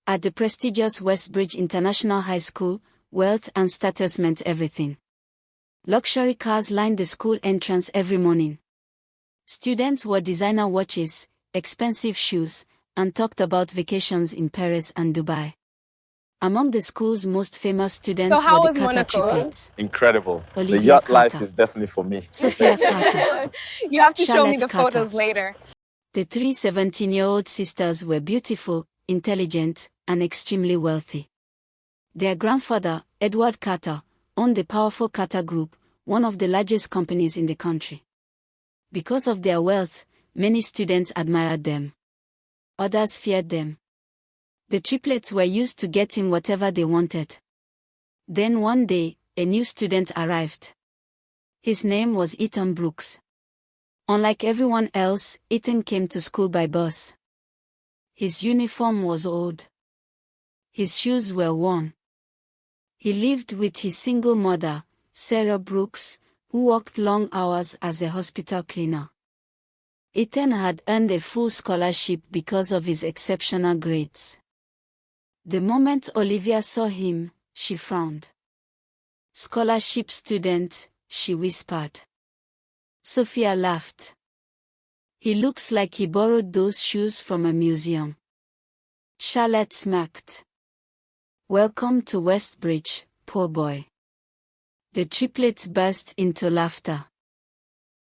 At the prestigious Westbridge International High School, wealth and status meant everything. Luxury cars lined the school entrance every morning. Students wore designer watches, expensive shoes, and talked about vacations in Paris and Dubai. Among the school's most famous students were the Carter triplets. Incredible. Olivia the yacht Carter. Life is definitely for me. Sophia Carter. You have to show me Charlotte the Carter. photos later. The three 17-year-old sisters were beautiful, intelligent, and extremely wealthy. Their grandfather, Edward Carter, owned the powerful Carter Group, one of the largest companies in the country. Because of their wealth, many students admired them. Others feared them. The triplets were used to getting whatever they wanted. Then one day, a new student arrived. His name was Ethan Brooks. Unlike everyone else, Ethan came to school by bus. His uniform was old. His shoes were worn. He lived with his single mother, Sarah Brooks, who worked long hours as a hospital cleaner. Ethan had earned a full scholarship because of his exceptional grades. The moment Olivia saw him, she frowned. "Scholarship student," she whispered. Sophia laughed. "He looks like he borrowed those shoes from a museum." Charlotte smirked. "Welcome to Westbridge, poor boy." The triplets burst into laughter.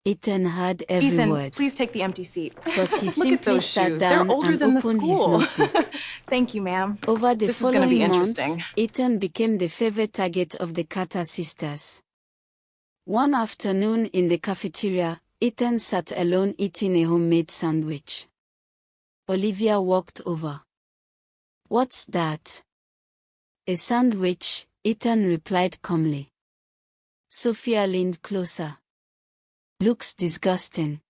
Ethan heard every word. Please take the empty seat. But he Look at simply those sat shoes. down They're older and than the opened his school. notebook. Thank you, ma'am. Over the This is gonna following be months, interesting. Ethan became the favorite target of the Carter sisters. One afternoon in the cafeteria, Ethan sat alone eating a homemade sandwich. Olivia walked over. "What's that?" "A sandwich," Ethan replied calmly. Sophia leaned closer. "Looks disgusting."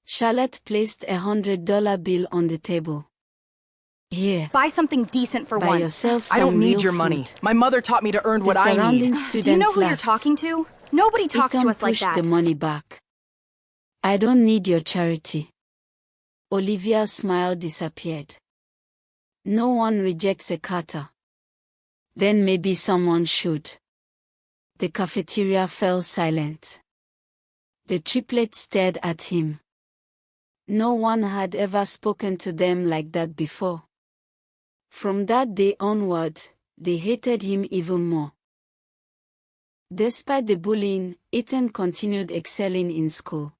Charlotte placed a $100 bill on the table. "Here, Buy something decent for buy once. yourself some I don't need real your money. food." My mother taught me to earn The what I surrounding need. students Do you know who you're laughed. talking to? Nobody talks Ethan to us like pushed that. the money back. "I don't need your charity." Olivia's smile disappeared. "No one rejects a Carter." "Then maybe someone should." The cafeteria fell silent. The triplets stared at him. No one had ever spoken to them like that before. From that day onward, they hated him even more. Despite the bullying, Ethan continued excelling in school.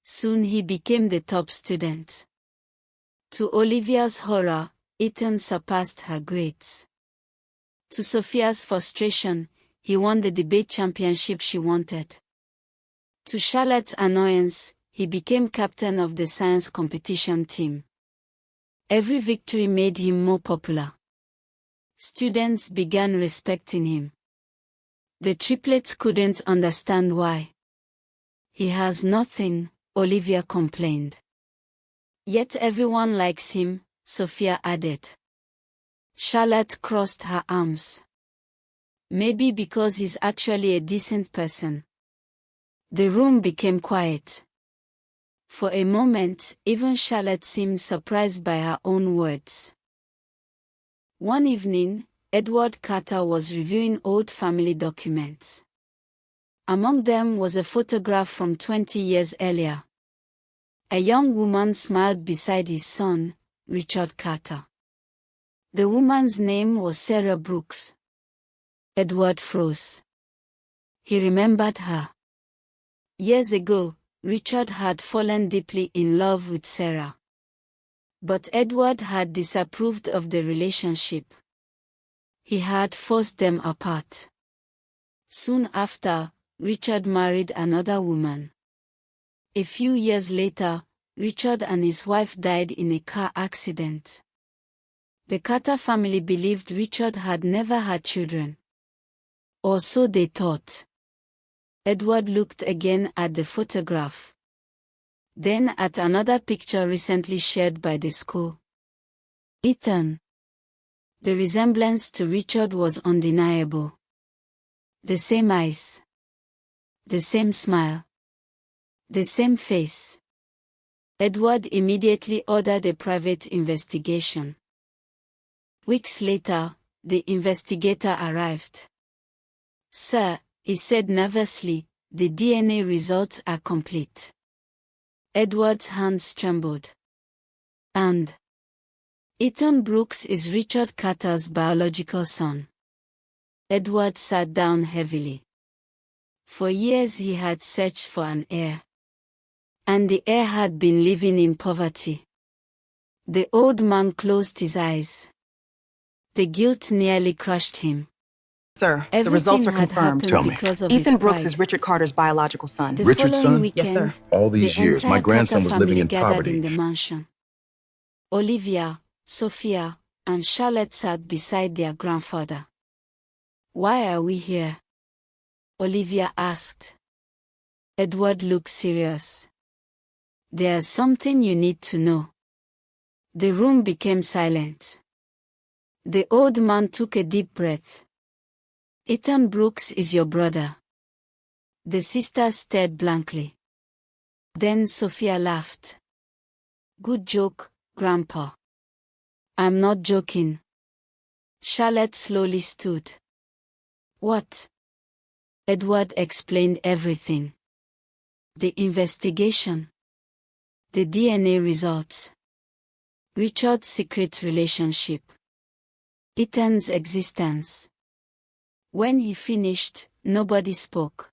Soon he became the top student. To Olivia's horror, Ethan surpassed her grades. To Sophia's frustration, he won the debate championship she wanted. To Charlotte's annoyance, he became captain of the science competition team. Every victory made him more popular. Students began respecting him. The triplets couldn't understand why. "He has nothing," Olivia complained. "Yet everyone likes him," Sophia added. Charlotte crossed her arms. "Maybe because he's actually a decent person." The room became quiet. For a moment, even Charlotte seemed surprised by her own words. One evening, Edward Carter was reviewing old family documents. Among them was a photograph from 20 years earlier. A young woman smiled beside his son, Richard Carter. The woman's name was Sarah Brooks. Edward froze. He remembered her. Years ago, Richard had fallen deeply in love with Sarah. But Edward had disapproved of the relationship. He had forced them apart. Soon after, Richard married another woman. A few years later, Richard and his wife died in a car accident. The Carter family believed Richard had never had children. Or so they thought. Edward looked again at the photograph. Then at another picture recently shared by the school. "Ethan." The resemblance to Richard was undeniable. The same eyes. The same smile. The same face. Edward immediately ordered a private investigation. Weeks later, the investigator arrived. "Sir," he said nervously, "the DNA results are complete." Edward's hands trembled. "And Ethan Brooks is Richard Carter's biological son." Edward sat down heavily. For years he had searched for an heir. And the heir had been living in poverty. The old man closed his eyes. The guilt nearly crushed him. Sir, the results are confirmed. Tell me. Ethan Brooks is Richard Carter's biological son. Richard's son? Yes, sir. All these years, my grandson was living in poverty. In the mansion. Olivia, Sophia, and Charlotte sat beside their grandfather. "Why are we here?" Olivia asked. Edward looked serious. "There's something you need to know." The room became silent. The old man took a deep breath. "Ethan Brooks is your brother." The sisters stared blankly. Then Sophia laughed. "Good joke, Grandpa." "I'm not joking." Charlotte slowly stood. "What?" Edward explained everything. The investigation. The DNA results. Richard's secret relationship. Ethan's existence. When he finished, nobody spoke.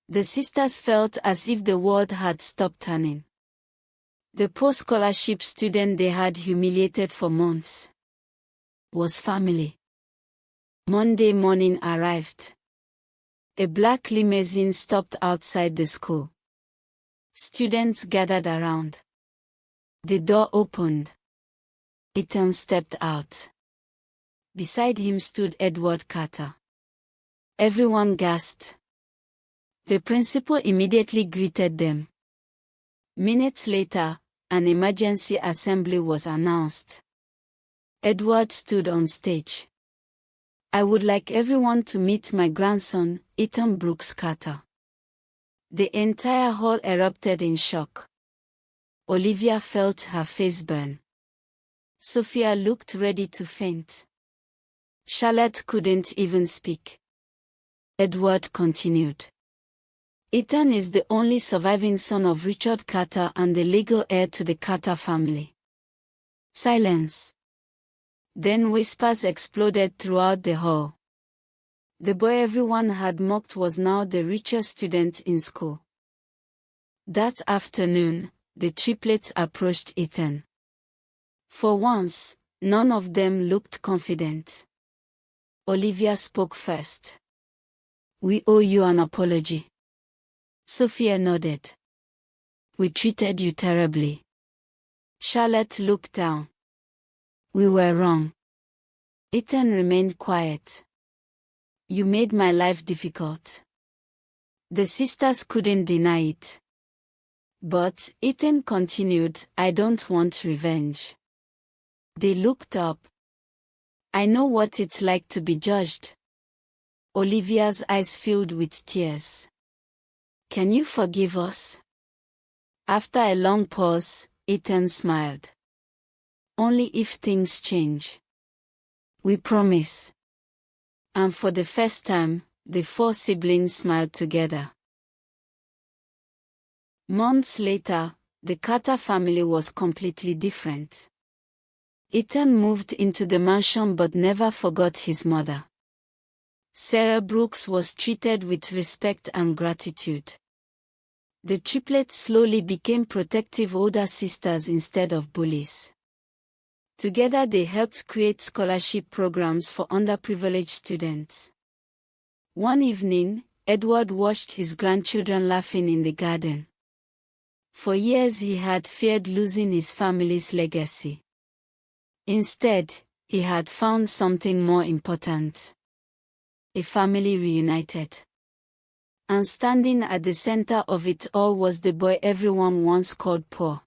The sisters felt as if the world had stopped turning. The post-scholarship student they had humiliated for months was family. Monday morning arrived. A black limousine stopped outside the school. Students gathered around. The door opened. Ethan stepped out. Beside him stood Edward Carter. Everyone gasped. The principal immediately greeted them. Minutes later, an emergency assembly was announced. Edward stood on stage. "I would like everyone to meet my grandson, Ethan Brooks Carter." The entire hall erupted in shock. Olivia felt her face burn. Sophia looked ready to faint. Charlotte couldn't even speak. Edward continued. "Ethan is the only surviving son of Richard Carter and the legal heir to the Carter family." Silence. Then whispers exploded throughout the hall. The boy everyone had mocked was now the richest student in school. That afternoon, the triplets approached Ethan. For once, none of them looked confident. Olivia spoke first. "We owe you an apology." Sophia nodded. "We treated you terribly." Charlotte looked down. "We were wrong." Ethan remained quiet. "You made my life difficult." The sisters couldn't deny it. But Ethan continued, "I don't want revenge." They looked up. "I know what it's like to be judged." Olivia's eyes filled with tears. "Can you forgive us?" After a long pause, Ethan smiled. "Only if things change." "We promise." And for the first time, the four siblings smiled together. Months later, the Carter family was completely different. Ethan moved into the mansion but never forgot his mother. Sarah Brooks was treated with respect and gratitude. The triplets slowly became protective older sisters instead of bullies. Together they helped create scholarship programs for underprivileged students. One evening, Edward watched his grandchildren laughing in the garden. For years he had feared losing his family's legacy. Instead, he had found something more important. A family reunited. And standing at the center of it all was the boy everyone once called poor.